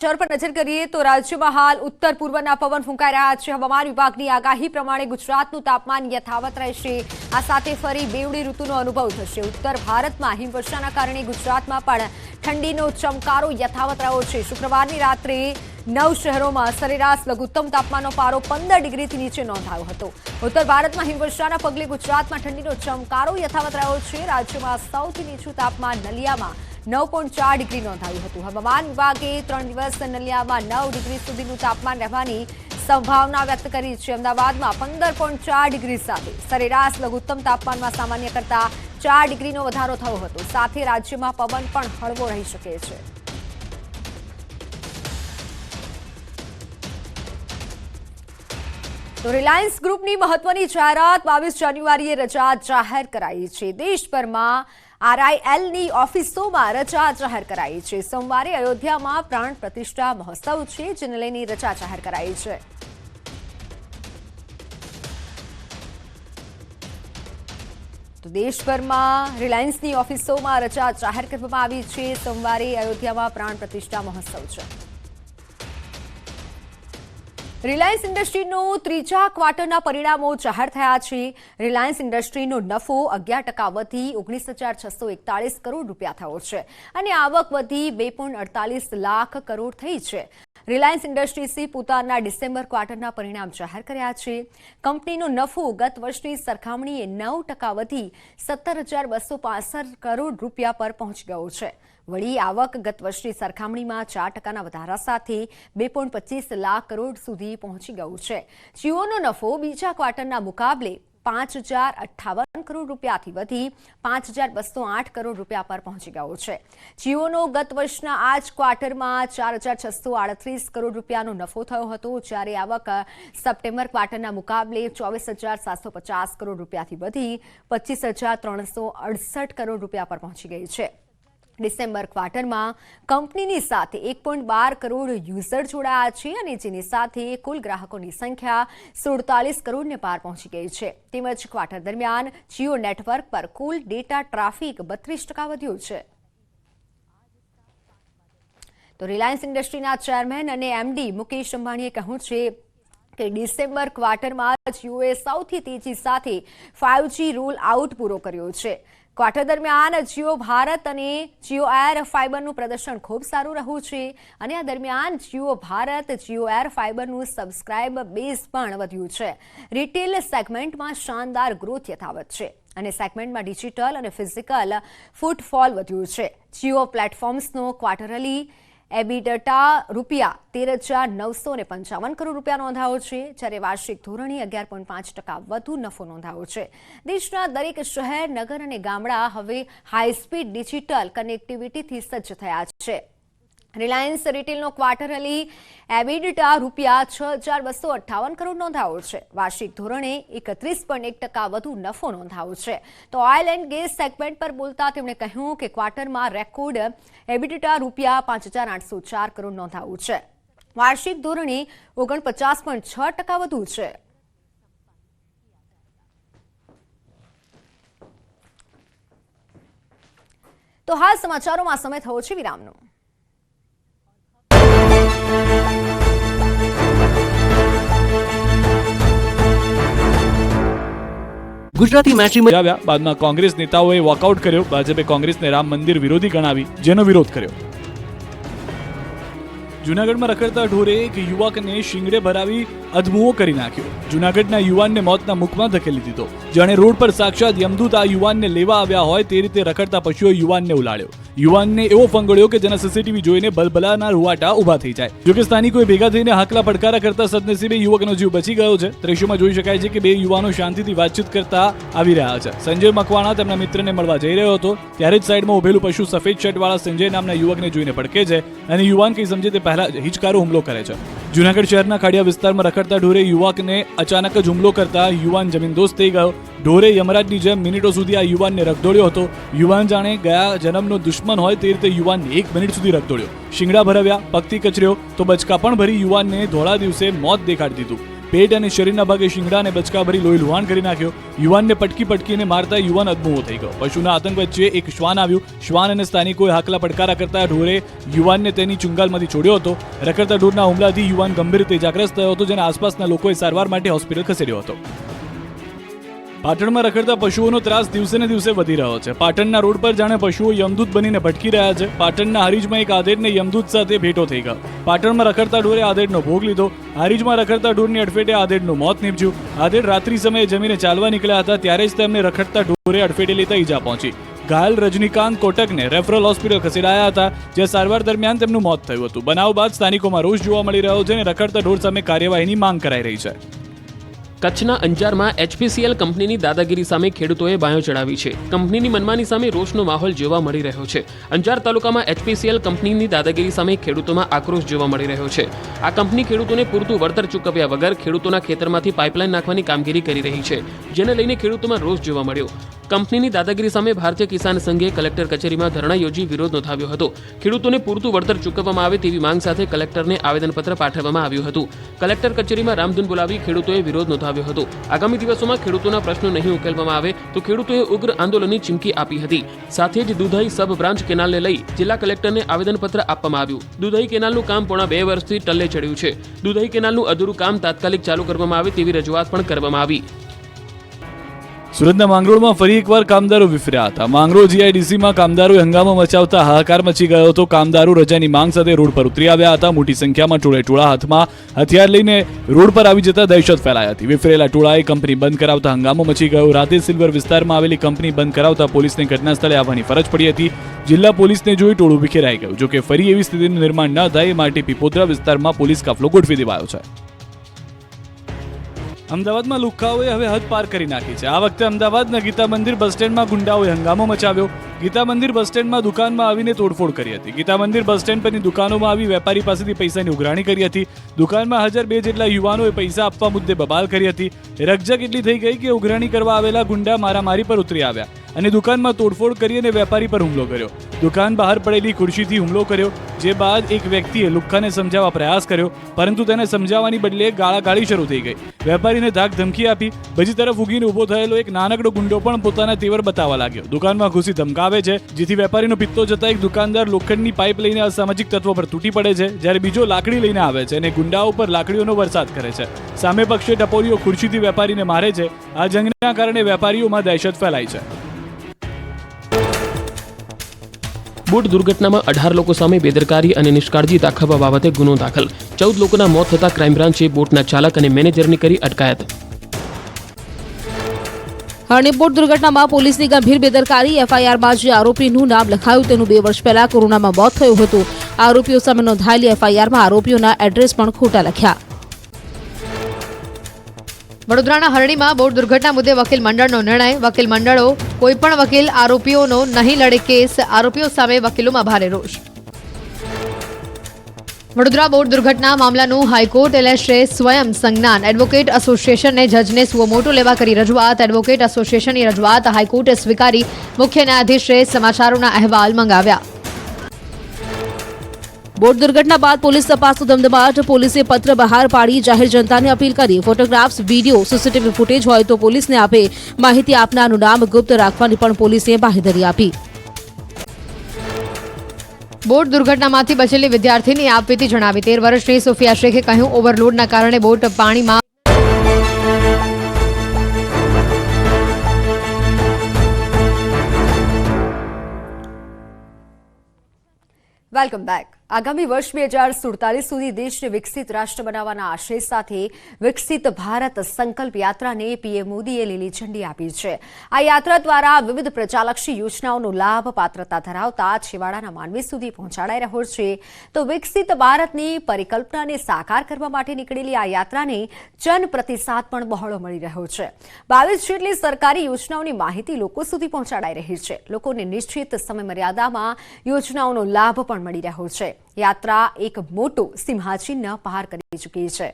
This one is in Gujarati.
શહેર પર નજર કરીએ તો રાજ્યમાં હાલ ઉત્તર પૂર્વના પવન ફૂંકાઈ રહ્યા છે। હવામાન વિભાગની આગાહી પ્રમાણે ગુજરાતનું તાપમાન યથાવત રહેશે। આ સાથે ફરી બેવડી ઋતુનો અનુભવ થશે। ઉત્તર ભારતમાં હિમવર્ષાના કારણે ગુજરાતમાં પણ ઠંડીનો ચમકારો યથાવત રહ્યો છે। શુક્રવારની રાત્રે 9 શહેરોમાં સરેરાશ લઘુત્તમ તાપમાનનો પારો 15 ડિગ્રીથી નીચે નોંધાયો હતો। ઉત્તર ભારતમાં હિમવર્ષાના પગલે ગુજરાતમાં ઠંડીનો ચમકારો યથાવત રહ્યો છે। રાજ્યમાં સૌથી નીચું તાપમાન નલિયામાં 9.4 ડિગ્રી નોંધાયું હતું। હવામાન વિભાગે 3 દિવસ નલિયામાં 9 ડિગ્રી સુધીનું તાપમાન રહેવાની સંભાવના વ્યક્ત કરી છે। અમદાવાદમાં 15.4 ડિગ્રી સાથે સરેરાશ લઘુત્તમ તાપમાનમાં સામાન્ય કરતા 4 ડિગ્રીનો વધારો થયો હતો। સાથે રાજ્યમાં પવન પણ હળવો રહી શકે છે। તો રિલાયન્સ ગ્રુપની મહત્વની જાહેરાત 22 જાન્યુઆરીએ રજા જાહેર કરાઈ છે। દેશભરમાં આરઆઈએલની ઓફિસોમાં રજા જાહેર કરાઈ છે। સોમવારે અયોધ્યામાં પ્રાણ પ્રતિષ્ઠા મહોત્સવ છે, જેને લઈને રજા જાહેર કરાઈ છે। તો દેશભરમાં રિલાયન્સની ઓફિસોમાં રજા જાહેર કરવામાં આવી છે। સોમવારે અયોધ્યામાં પ્રાણ પ્રતિષ્ઠા મહોત્સવ છે। રિલાયન્સ ઇન્ડસ્ટ્રીનો ત્રીજા ક્વાર્ટરના પરિણામો જાહેર થયા છે। રિલાયન્સ ઇન્ડસ્ટ્રીનો નફો 11% વધી 19,641 કરોડ રૂપિયા થયો છે અને આવક વધી 2.48 લાખ કરોડ થઈ છે। રિલાયન્સ ઇન્ડસ્ટ્રીઝે પોતાના ડિસેમ્બર ક્વાર્ટરના પરિણામ જાહેર કર્યા છે। કંપનીનો નફો ગત વર્ષની સરખામણીએ 9% વધી 17,265 કરોડ રૂપિયા પર પહોંચી ગયો છે। વળી આવક ગત વર્ષની સરખામણીમાં 4%ના વધારા સાથે 2.25 લાખ કરોડ સુધી પહોંચી ગયું છે। જીઓનો નફો બીજા ક્વાર્ટરના મુકાબલે 5,058 કરોડ રૂપિયાથી વધી 5,208 કરોડ રૂપિયા પર પહોંચી ગયો છે। જીઓનો ગત વર્ષના આ જ ક્વાર્ટરમાં 4,638 કરોડ રૂપિયાનો નફો થયો હતો, જ્યારે આવક સપ્ટેમ્બર ક્વાર્ટરના મુકાબલે 24,750 કરોડ રૂપિયાથી વધી 25,368 કરોડ રૂપિયા પર પહોંચી ગઈ છે। ડિસેમ્બર ક્વાર્ટરમાં કંપનીની સાથે 1.12 કરોડ યુઝર જોડાયા છે અને જેની સાથે કુલ ગ્રાહકોની સંખ્યા 47 કરોડને પાર પહોંચી ગઈ છે। તેમજ ક્વાર્ટર દરમિયાન જીઓ નેટવર્ક પર કુલ ડેટા ટ્રાફિક 32% વધ્યું છે। તો રિલાયન્સ ઇન્ડસ્ટ્રીના ચેરમેન અને એમડી મુકેશ અંબાણીએ કહ્યું છે કે ડિસેમ્બર ક્વાર્ટરમાં જીઓએ સૌથી તેજી સાથે 5G રોલ આઉટ પૂરો કર્યો છે। ક્વાર્ટર દરમિયાન જીઓ ભારત અને જીઓ એર ફાઇબરનું પ્રદર્શન ખૂબ સારું રહ્યું છે અને આ દરમિયાન જીઓ ભારત જીઓ એર ફાઇબરનું સબસ્ક્રાઇબ બેઝ પણ વધ્યું છે। રિટેલ સેગમેન્ટમાં શાનદાર ગ્રોથ યથાવત છે અને સેગમેન્ટમાં ડિજિટલ અને ફિઝિકલ ફૂટફોલ વધ્યું છે। જીઓ પ્લેટફોર્મ્સનો ક્વાર્ટરલી એબિડટા રૂપિયા 13,955 કરોડ રૂપિયા નોંધાયો છે, જ્યારે વાર્ષિક ધોરણે 11.5% વધુ નફો નોંધાયો છે। દેશના દરેક શહેર, નગર અને ગામડા હવે હાઈસ્પીડ ડિજિટલ કનેક્ટિવિટીથી સજ્જ થયા છે। રિલાયન્સ રિટેલનો ક્વાર્ટરલી એબિડટા રૂપિયા 6,258 કરોડ નોંધાયો છે। વાર્ષિક ધોરણે 31.1% વધુ નફો નોંધાયો છે। તો ઓઇલ એન્ડ ગેસ સેગમેન્ટ પર બોલતા તેમણે કહ્યું કે ક્વાર્ટરમાં રેકોર્ડ એબિડટા રૂપિયા 5,804 કરોડ નોંધાયું છે। વાર્ષિક ધોરણે 49.6% વધુ છે। તો હાલ સમાચારોમાં સમય થયો છે વિરામનો। ગુજરાતી મેટ્રિમોની આવ્યા બાદમાં કોંગ્રેસ નેતાઓએ વોકઆઉટ કર્યો। ભાજપે કોંગ્રેસને રામ મંદિર વિરોધી ગણાવી, જેનો વિરોધ કર્યો। જૂનાગઢમાં રખડતા ઢોરે એક યુવકને શિંગડે ભરાવી અધમુઓ કરી નાખ્યો। જૂનાગઢના યુવાનને મોતના મુખમાં ધકેલી દીધો। જાણે રોડ પર સાક્ષાત યમદૂત આ યુવાનને લેવા આવ્યા હોય તે રીતે રખડતા પશુએ યુવાનને ઉલાળ્યો। યુવાનને એવો ફંગોળ્યો કે જેના સીસીટીવી જોઈને બલબલાના રૂવાટા ઊભા થઈ જાય। જોકે સ્થાનિકોએ ભેગા થઈને હાકલા પડકારા કરતા સદનસીબે યુવકનો જીવ બચી ગયો છે। દ્રશ્યોમાં જોઈ શકાય છે કે બે યુવાનો શાંતિથી વાતચીત કરતા આવી રહ્યા છે। સંજય મકવાણા તેમના મિત્રને મળવા જઈ રહ્યો હતો, ત્યારે જ સાઈડમાં ઉભેલું પશુ સફેદ શર્ટવાળા સંજય નામના યુવકને જોઈને પડકે છે અને યુવાન કંઈ સમજે તે પહેલા હિચકારો હુમલો કરે છે। જૂનાગઢ શહેરના ખાડિયા વિસ્તારમાં રખડતા ઢોરે યુવકને અચાનક જ હુમલો કરતા યુવાન જમીનદોસ્ત થઈ ગયો। ઢોરે યમરાજની જેમ મિનિટો સુધી આ યુવાનને રખડોળ્યો હતો। યુવાન જાણે ગયા જન્મનો દુશ્મન હોય તે રીતે યુવાનને 1 મિનિટ સુધી રખડોળ્યો। શિંગડા ભરાવ્યા, પગથી કચર્યો તો બચકા પણ ભરી યુવાનને ધોળા દિવસે મોત દેખાડી દીધું। પેટ અને શરીરના ભાગે શિંગડા અને બચકા ભરી લોહી લુહાણ કરી નાખ્યો. યુવાનને પટકીને મારતા યુવાન અદમુઓ થઈ ગયો. પશુના આતંક વચ્ચે એક શ્વાન આવ્યું. શ્વાન અને સ્થાનિકોએ હાકલા પડકારા કરતા ઢોરે યુવાનને તેની ચુંગાલમાંથી છોડ્યો હતો. રખડતા ઢોરના હુમલાથી યુવાન ગંભીર રીતે ઇજાગ્રસ્ત થયો હતો, જેને આસપાસના લોકોએ સારવાર માટે હોસ્પિટલ ખસેડ્યો હતો. પાટણમાં રખડતા પશુઓનો ત્રાસ દિવસે ને દિવસે વધી રહ્યો છે. પાટણના રોડ પર જાણે પશુઓ યમદૂત બનીને ભટકી રહ્યા છે. પાટણના હારીજમાં એક આધેડને યમદૂત સાથે ભેટો થઈ ગયો. પાટણમાં રખડતા ઢોરે આધેડનો ભોગ લીધો. હારીજમાં રખડતા ઢોરની અડફેટે આધેડનું મોત નીપજ્યું. આધેડ રાત્રિ સમયે જમીને ચાલવા નીકળ્યા હતા, ત્યારે જ તેમને રખડતા ઢોરે અડફેટે લેતા ઈજા પહોંચી. ઘાયલ રજનીકાંત કોટકને રેફરલ હોસ્પિટલ ખસેડાયા હતા, જ્યાં સારવાર દરમિયાન તેમનું મોત થયું હતું. બનાવ બાદ સ્થાનિકોમાં રોષ જોવા મળી રહ્યો છે અને રખડતા ઢોર સામે કાર્યવાહીની માંગ કરાઈ રહી છે. કચ્છના અંજારમાં HPCL કંપનીની દાદાગીરી સામે ખેડૂતોએ બાયો ચડાવી છે. કંપનીની મનમાની સામે રોષનો માહોલ જોવા મળી રહ્યો છે. અંજાર તાલુકામાં HPCL કંપનીની દાદાગીરી સામે ખેડૂતોમાં આક્રોશ જોવા મળી રહ્યો છે. આ કંપની ખેડૂતોને પૂરતું વળતર ચૂકવ્યા વગર ખેડૂતોના ખેતરમાંથી પાઇપલાઇન નાખવાની કામગીરી કરી રહી છે, જેને લઈને ખેડૂતોમાં રોષ જોવા મળ્યો. કંપનીની દાદાગીરી સામે ભારતીય કિસાન સંઘે કલેક્ટર કચેરીમાં ધરણા યોજી વિરોધ નોંધાવ્યો હતો. ખેડૂતોને પૂરતું વળતર ચૂકવવામાં આવે તેવી માંગ સાથે કલેક્ટરને આવેદનપત્ર પાઠવવામાં આવ્યું હતું. કલેક્ટર કચેરીમાં રામધૂન બોલાવી ખેડૂતોએ વિરોધ નોંધાવ્યો હતો. આગામી દિવસોમાં ખેડૂતોના પ્રશ્નો નહીં ઉકેલવામાં આવે તો ખેડૂતોએ ઉગ્ર આંદોલનની ચીમકી આપી હતી. સાથે જ દુધઈ સબ બ્રાન્ચ કેનાલને લઈ જિલ્લા કલેક્ટરને આવેદનપત્ર આપવામાં આવ્યું. દુધઈ કેનાલનું કામ પોણા 2 વર્ષથી ટલ્લે ચડ્યું છે. દુધઈ કેનાલનું અધૂરું કામ તાત્કાલિક ચાલુ કરવામાં આવે તેવી રજૂઆત પણ કરવામાં આવી. સુરતના માંગરોળમાં ફરી એકવાર કામદારો વિફર્યા હતા. માંગરોળ GIDCમાં કામદારોએ હંગામો મચાવતા હાહાકાર મચી ગયો હતો. કામદારો રજાની માંગ સાથે રોડ પર ઉતરી આવ્યા હતા. મોટી સંખ્યામાં ટોળે હાથમાં હથિયાર લઈને રોડ પર આવી જતા દહેશત ફેલાઈ હતી. વિફરેલા ટોળાએ કંપની બંધ કરાવતા હંગામો મચી ગયો. રાધે સિલ્વર વિસ્તારમાં આવેલી કંપની બંધ કરાવતા પોલીસને ઘટના સ્થળે આવવાની ફરજ પડી હતી. જિલ્લા પોલીસને જોઈ ટોળું વિખેરાઈ ગયું. જોકે ફરી એવી સ્થિતિનું નિર્માણ ન થાય એ માટે પીપોદરા વિસ્તારમાં પોલીસ કાફલો ગોઠવી દેવાયો છે. અમદાવાદમાં લુખ્ખાઓએ હવે હદ પાર કરી નાખી છે. આ વખતે અમદાવાદના ગીતા મંદિર બસ સ્ટેન્ડમાં ગુંડાઓએ હંગામો મચાવ્યો. ગીતા મંદિર બસ સ્ટેન્ડમાં દુકાનમાં આવીને તોડફોડ કરી હતી. ગીતા મંદિર બસ સ્ટેન્ડ પરની દુકાનોમાં આવી વેપારી પાસેથી પૈસાની ઉઘરાણી કરી હતી. દુકાનમાં હાજર 2 જેટલા યુવાનોએ પૈસા આપવા મુદ્દે બબાલ કરી હતી. રકઝક એટલી થઈ ગઈ કે ઉઘરાણી કરવા આવેલા ગુંડા મારામારી પર ઉતરી આવ્યા અને દુકાનમાં તોડફોડ કરી અને વેપારી પર હુમલો કર્યો. દુકાન બહાર પડેલી ખુરશીથી હુમલો કર્યો, જે બાદ એક વ્યક્તિએ લુખ્ખાને સમજાવવા પ્રયાસ કર્યો, પરંતુ તેને સમજાવવાની બદલે ગાળાગાળી શરૂ થઈ ગઈ. વેપારીને ધાક ધમકી આપી. બીજી તરફ ઉગીને ઊભો થયેલો એક નાનકડો ગુંડો પણ પોતાના તેવર બતાવવા લાગ્યો. દુકાનમાં ઘૂસી ધમકાવે છે, જેથી વેપારીનો પિત્તો જતા એક દુકાનદાર લોખંડની પાઇપ લઈને અસામાજિક તત્વો પર તૂટી પડે છે, જ્યારે બીજો લાકડી લઈને આવે છે અને ગુંડાઓ પર લાકડીઓનો વરસાદ કરે છે. સામે પક્ષે ટપોરીઓ ખુરશીથી વેપારીને મારે છે. આ જંગના કારણે વેપારીઓમાં દહેશત ફેલાઈ છે. બોટ દુર્ઘટનામાં 18 લોકો સામે બેદરકારી અને નિષ્કાળજી દાખવવા બાબતે ગુનો દાખલ. 14 લોકોના મોત થતા ક્રાઇમ બ્રાન્ચે બોટના ચાલક અને મેનેજરની કરી અટકાયત. હરણીબોટ દુર્ઘટનામાં પોલીસની ગંભીર બેદરકારી. FIRમાં જે આરોપીનું નામ લખાયું તેનું 2 વર્ષ પહેલા કોરોનામાં મોત થયું હતું. આરોપીઓ સામે નોંધાયેલી FIRમાં આરોપીઓના એડ્રેસ પણ ખોટા લખ્યા. વડોદરાના હરણીમાં બોટ દુર્ઘટના મુદ્દે વકીલ મંડળનો નિર્ણય. વકીલ મંડળો કોઈપણ વકીલ આરોપીઓનો નહીં લડે કેસ. આરોપીઓ સામે વકીલોમાં ભારે રોષ. વડોદરા બોટ દુર્ઘટના મામલાનું હાઈકોર્ટે લેશે સ્વયં સંજ્ઞાન. એડવોકેટ એસોસિએશને જજને સુઓ મોટો લેવા કરી રજૂઆત. એડવોકેટ એસોસિએશનની રજૂઆત હાઈકોર્ટે સ્વીકારી. મુખ્ય ન્યાયાધીશે સમાચારોના અહેવાલ મંગાવ્યા. બોટ દુર્ઘટના બાદ પોલીસ તપાસનો ધમધમાટ. પોલીસે પત્ર બહાર પાડી જાહેર જનતાને અપીલ કરી. ફોટોગ્રાફ્સ, વિડીયો, CCTV ફૂટેજ હોય તો પોલીસને આપે. માહિતી આપનારનું નામ ગુપ્ત રાખવાની પણ પોલીસે બાંહેધરી આપી. બોટ દુર્ઘટનામાંથી બચેલી વિદ્યાર્થીની આપવીતી જણાવી. 13 વર્ષની સોફિયા શેખે કહ્યું, ઓવરલોડના કારણે બોટ પાણીમાં. Welcome back. આગામી વર્ષ 2047 સુધી દેશને વિકસિત રાષ્ટ્ર બનાવવાના આશય સાથે વિકસિત ભારત સંકલ્પ યાત્રાને PM મોદીએ લીલી ઝંડી આપી છે. આ યાત્રા દ્વારા વિવિધ પ્રજાલક્ષી યોજનાઓનો લાભ પાત્રતા ધરાવતા છેવાડાના માનવી સુધી પહોંચાડાઈ રહ્યો છે. તો વિકસિત ભારતની પરિકલ્પનાને સાકાર કરવા માટે નીકળેલી આ યાત્રાને જન પ્રતિસાદ પણ બહોળો મળી રહ્યો છે. 22 જેટલી સરકારી યોજનાઓની માહિતી લોકો સુધી પહોંચાડાઈ રહી છે. લોકોને નિશ્ચિત સમય મર્યાદામાં યોજનાઓનો લાભ પણ મળી રહ્યો છે. યાત્રા એક મોટો સિંહાચિહ્ન પાર કરી ચૂકી છે.